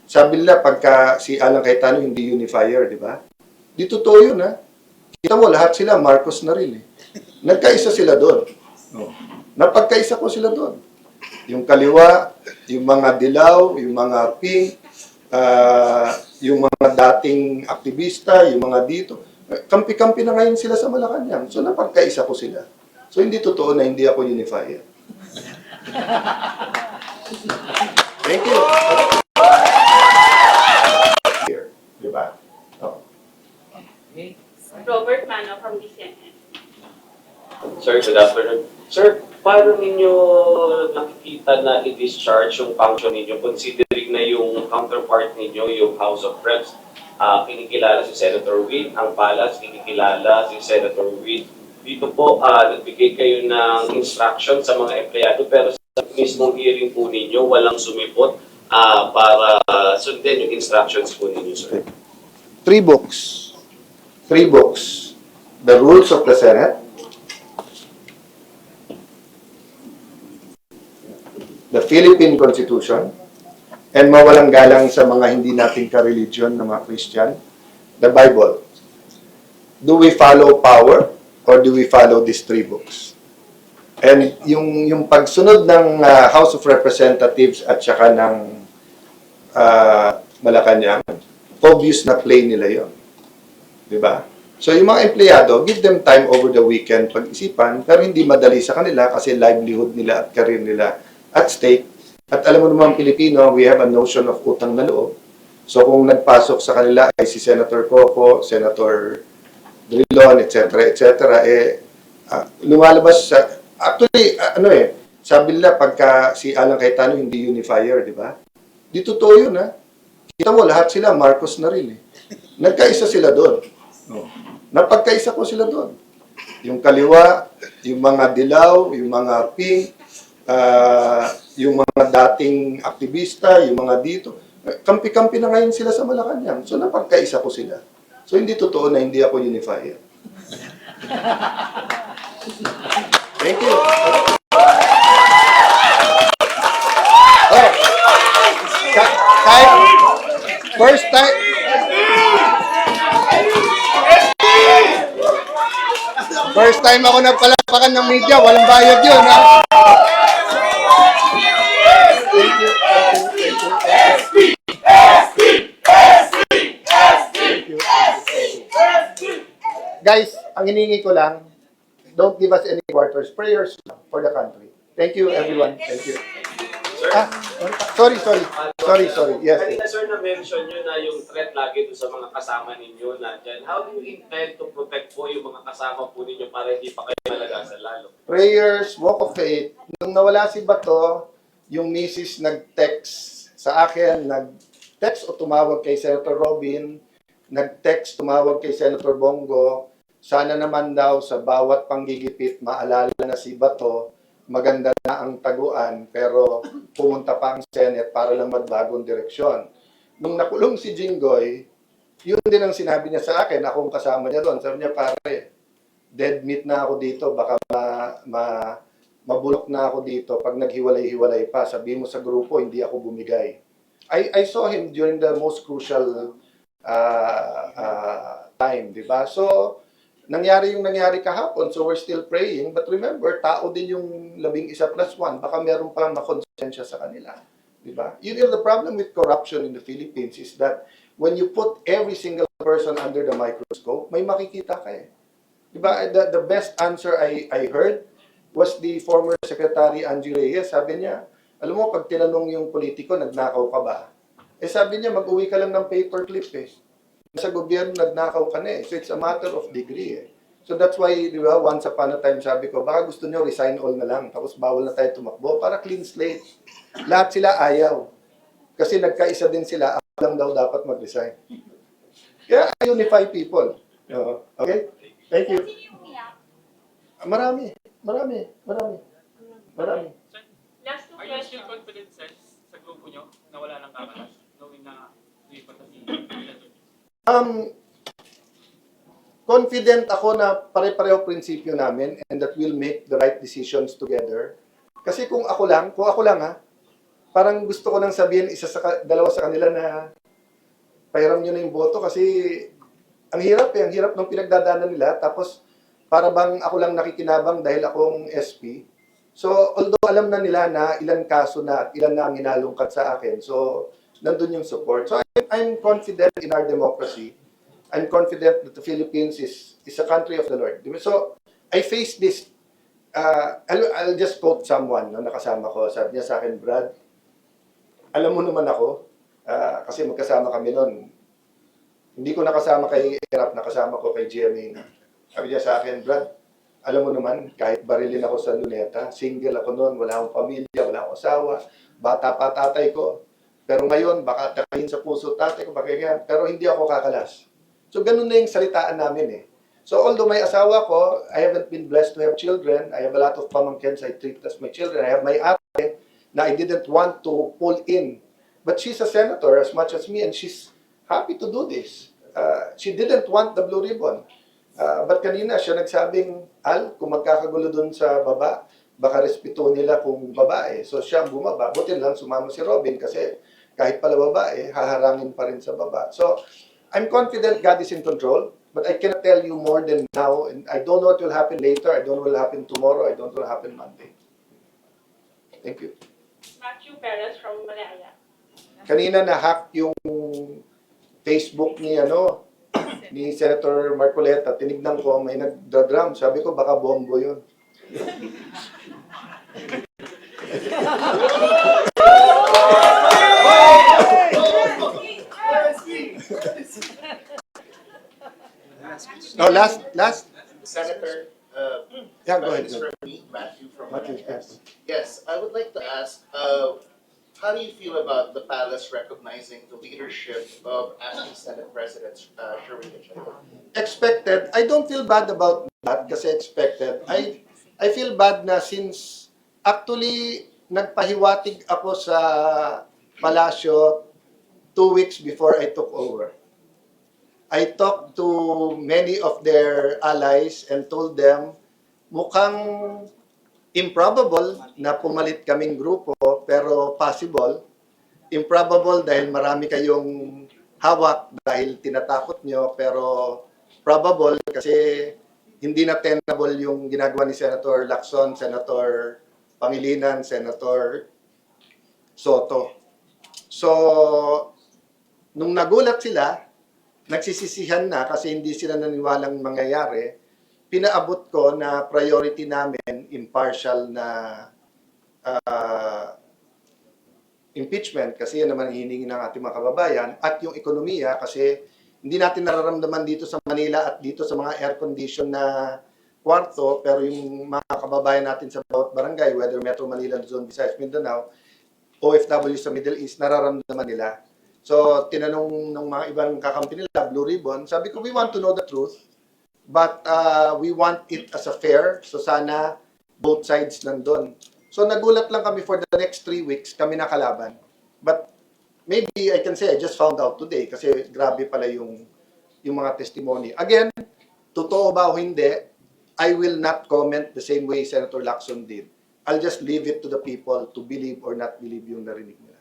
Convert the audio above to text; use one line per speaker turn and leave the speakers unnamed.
Sabi nila pagka si Alan Cayetano hindi unifier, di ba? Di totoo yun, ha? Kita mo, lahat sila, Marcos na rin, eh. Nagkaisa sila doon. No. Napagkaisa ko sila doon. Yung kaliwa, yung mga dilaw, yung mga pink, yung mga dating aktivista, yung mga dito. Kampi-kampi na ngayon sila sa Malacanang. So, napagkaisa ko sila. So, hindi totoo na hindi ako unifier. Thank you. Here, di ba? Oh.
Robert Mano from DCNN.
Sir, good afternoon. Sir, paano ninyo nakikita na i-discharge yung function ninyo considering na yung counterpart ninyo, yung House of Reps, kinikilala si Senator Witt, ang Palas, kinikilala si Senator Witt. Dito po, nagbigay kayo ng instruction sa mga empleyado pero sa mismong hearing po ninyo, walang sumipot para sundin yung instructions po ninyo, sir.
Three books. The rules of the Senate, the Philippine Constitution, and mawalang galang sa mga hindi nating ka-religion na mga Christian, the Bible. Do we follow power or do we follow these three books? And yung pagsunod ng House of Representatives at saka ng Malacanang, obvious na play nila yon, di ba? So yung mga empleyado, give them time over the weekend pag-isipan, pero hindi madali sa kanila kasi livelihood nila at career nila at stake. At alam mo naman Pilipino, we have a notion of utang na loob. So kung nagpasok sa kanila ay si Senator Coco, Senator Drilon, etc., lumalabas sa... Actually, sabi nila pagka si Alan Cayetano hindi unifier, di ba? Di totoo yun, ha? Kita mo, lahat sila, Marcos na rin, eh. Nagkaisa sila doon. No. Napagkaisa ko sila doon. Yung kaliwa, yung mga dilaw, yung mga pink, yung mga dating aktivista, yung mga dito. Kampi-kampi na ngayon sila sa Malacanang. So, napagkaisa ko sila. So, hindi totoo na hindi ako unifier. Thank you. Oh. Kahit first time ako nagpalapakan ng media, walang bayad yun, ha? Thank you. Guys, ang hiningi ko lang, don't give us any quarters, prayers for the country. Thank you, everyone. Thank you. Sorry. Yes.
Kanina, sir, na-mention nyo na yung threat lagi doon sa mga kasama ninyo na dyan. How do you intend to protect po yung mga kasama po ninyo para hindi pa kayo malagasan lalo?
Prayers, walk of faith. Nung nawala si Bato, yung misis nag-text sa akin, nag-text o tumawag kay Senator Robin, nag-text, tumawag kay Senator Bongo, sana naman daw sa bawat panggigipit maalala na si Bato, maganda na ang taguan, pero pumunta pa ang Senate para lang magbagong direksyon. Nung nakulong si Jinggoy, yun din ang sinabi niya sa akin, akong kasama niya doon. Sabi niya, pare, dead meat na ako dito, baka mabulok na ako dito. Pag naghiwalay-hiwalay pa, sabi mo sa grupo, hindi ako bumigay. I saw him during the most crucial time, di ba? So, nangyari yung nangyari kahapon, so we're still praying. But remember, tao din yung 11+1. Baka meron pa makonsensya sa kanila. Diba? You know, the problem with corruption in the Philippines is that when you put every single person under the microscope, may makikita ka eh. Diba? The best answer I heard was the former Secretary Angie Reyes. Sabi niya, alam mo, pag tinanong yung politiko, nagnakaw ka ba? Eh sabi niya, mag-uwi ka lang ng paperclip eh. Sa gobyerno, nagnakaw ka na eh. So it's a matter of degree eh. So that's why, di ba, once upon a time, sabi ko, baka gusto nyo resign all na lang, tapos bawal na tayo tumakbo, para clean slate. Lahat sila ayaw. Kasi nagkaisa din sila, ako lang daw dapat mag-resign. Kaya I unify people. Okay? Thank you. Marami.
Last two
Are you still
questions.
confident, sir, sa grupo nyo na wala nang kakalas? Knowing na lipat na si
Confident ako na pare-pareho prinsipyo namin and that we'll make the right decisions together. Kasi kung ako lang parang gusto ko nang sabihin dalawa sa kanila na pahiram nyo na yung boto kasi ang hirap ang hirap ng pinagdadaanan nila. Tapos, para bang ako lang nakikinabang dahil akong SP. So, although alam na nila na ilan kaso na at ilan na ang inalungkat sa akin, so, nandun yung support. So, I'm confident in our democracy. I'm confident that the Philippines is a country of the Lord. So, I face this. I'll just quote someone na nakasama ko. Sabi niya sa akin, Brad, alam mo naman ako, kasi magkasama kami noon. Hindi ko nakasama kay Erap, nakasama ko kay GMA. Sabi niya sa akin, Brad, alam mo naman, kahit barilin ako sa Luneta, single ako noon, wala akong pamilya, wala akong asawa, bata pa tatay ko. Pero ngayon, baka takahin sa puso tatay ko, baka yan, pero hindi ako kakalas. So, ganun na yung salitaan namin eh. So, although may asawa ko, I haven't been blessed to have children. I have a lot of pamangkins I treat as my children. I have my ate na I didn't want to pull in. But she's a senator as much as me and she's happy to do this. She didn't want the blue ribbon. But kanina siya nagsabing, Al, kung magkakagulo dun sa baba, baka respeto nila kung babae. So siya ang bumaba. Buti lang sumama si Robin kasi kahit pala babae, haharangin pa rin sa baba. So, I'm confident God is in control, but I cannot tell you more than now. And I don't know what will happen later. I don't know what will happen tomorrow. I don't know what will happen Monday. Thank you.
Matthew Perez from Malaya.
Kanina na-hack yung Facebook ni Senator Marcoleta. Tinignan ko, may nagda-drum. Sabi ko, baka bombo yun. No, last.
Senator,
Yeah, go ahead.
this is from me, Matthew from
Matthew, yes.
Yes, I would like to ask, how do you feel about the palace recognizing the leadership of acting Senate President Sherwin Gatchalian?
Expected. I don't feel bad about that kasi expected. I feel bad na since actually nagpahiwatig ako sa palasyo 2 weeks before I took over. I talked to many of their allies and told them mukhang improbable na pumalit kaming grupo pero possible. Improbable dahil marami kayong hawak dahil tinatakot nyo pero probable kasi hindi na tenable yung ginagawa ni Senator Lacson, Senator Pangilinan, Senator Soto. So, nung nagulat sila, nagsisisihan na kasi hindi sila naniwalang mangyayari, pinaabot ko na priority namin impartial na impeachment kasi yan naman hiningi ng ating mga kababayan at yung ekonomiya kasi hindi natin nararamdaman dito sa Manila at dito sa mga air-condition na kwarto pero yung mga kababayan natin sa bawat barangay, whether Metro Manila, Luzon, Visayas, Mindanao, OFW sa Middle East, nararamdaman nila. So, tinanong ng mga ibang kakampi nila, Blue Ribbon, sabi ko, we want to know the truth, but we want it as a fair, so sana both sides nandun. So, nagulat lang kami for the next 3 weeks, kami nakalaban. But maybe I can say I just found out today kasi grabe pala yung mga testimony. Again, totoo ba o hindi, I will not comment the same way Senator Lacson did. I'll just leave it to the people to believe or not believe yung narinig nila.